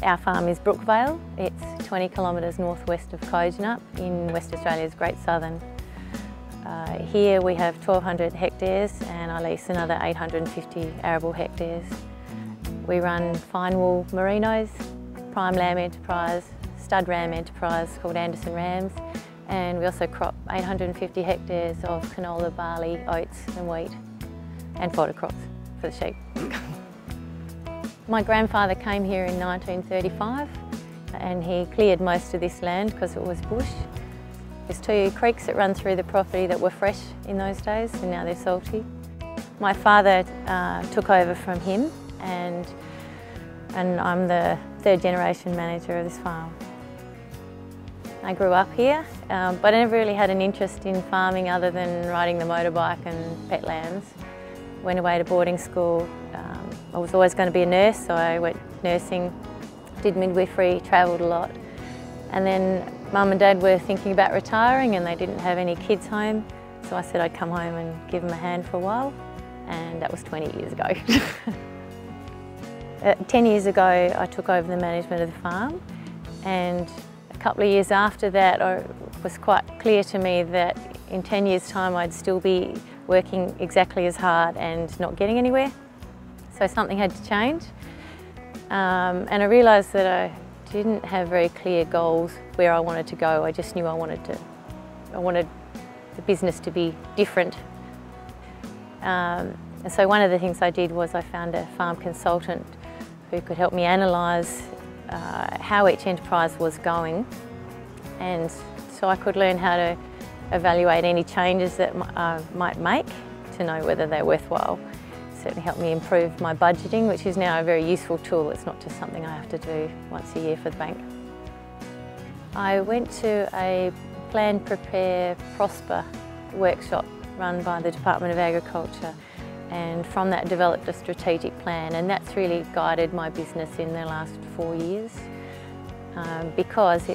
Our farm is Brookvale. It's 20 kilometres northwest of Kojunup in West Australia's Great Southern. Here we have 1,200 hectares and I lease another 850 arable hectares. We run fine wool merinos, prime lamb enterprise, stud ram enterprise called Anderson rams, and we also crop 850 hectares of canola, barley, oats and wheat, and fodder crops for the sheep. My grandfather came here in 1935 and he cleared most of this land because it was bush. There's 2 creeks that run through the property that were fresh in those days and now they're salty. My father took over from him and I'm the 3rd generation manager of this farm. I grew up here, but I never really had an interest in farming other than riding the motorbike and pet lambs. Went away to boarding school. I was always going to be a nurse, so I went nursing, did midwifery, travelled a lot. And then Mum and Dad were thinking about retiring and they didn't have any kids home, so I said I'd come home and give them a hand for a while, and that was 20 years ago. 10 years ago I took over the management of the farm, and a couple of years after that it was quite clear to me that in 10 years' time I'd still be working exactly as hard and not getting anywhere. So something had to change, and I realised that I didn't have very clear goals where I wanted to go. I just knew I wanted the business to be different. And so one of the things I did was I found a farm consultant who could help me analyse how each enterprise was going, and so I could learn how to evaluate any changes that I might make to know whether they're worthwhile. It certainly helped me improve my budgeting, which is now a very useful tool. It's not just something I have to do once a year for the bank. I went to a Plan, Prepare, Prosper workshop run by the Department of Agriculture, and from that developed a strategic plan, and that's really guided my business in the last 4 years because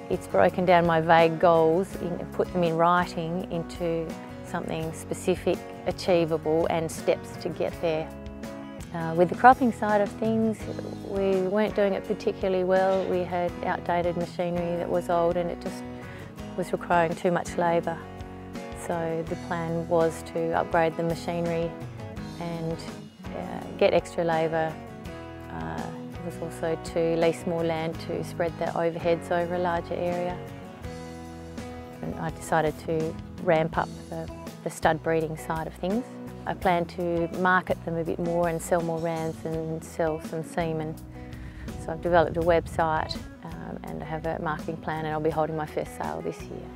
it's broken down my vague goals and put them in writing into something specific, achievable and steps to get there. With the cropping side of things, we weren't doing it particularly well. We had outdated machinery that was old and it just was requiring too much labour. So the plan was to upgrade the machinery and get extra labour. It was also to lease more land to spread the overheads over a larger area. And I decided to ramp up the stud breeding side of things. I plan to market them a bit more and sell more rams and sell some semen. So I've developed a website and I have a marketing plan, and I'll be holding my first sale this year.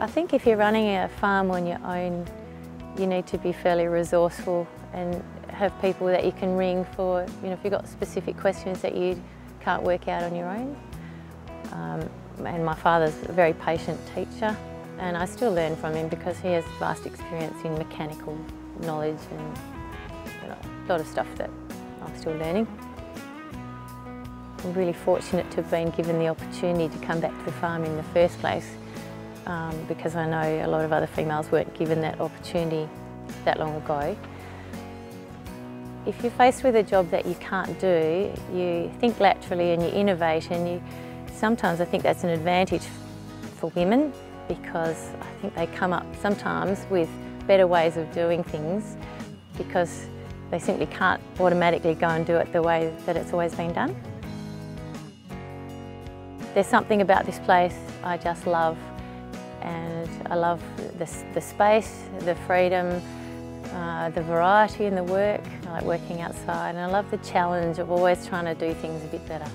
I think if you're running a farm on your own, you need to be fairly resourceful and have people that you can ring for, if you've got specific questions that you can't work out on your own. And my father's a very patient teacher, and I still learn from him because he has vast experience in mechanical knowledge and a lot of stuff that I'm still learning. I'm really fortunate to have been given the opportunity to come back to the farm in the first place because I know a lot of other females weren't given that opportunity that long ago. If you're faced with a job that you can't do, you think laterally and you innovate, and sometimes I think that's an advantage for women because I think they come up sometimes with better ways of doing things because they simply can't automatically go and do it the way that it's always been done. There's something about this place I just love, and I love the space, the freedom, the variety in the work. I like working outside, and I love the challenge of always trying to do things a bit better.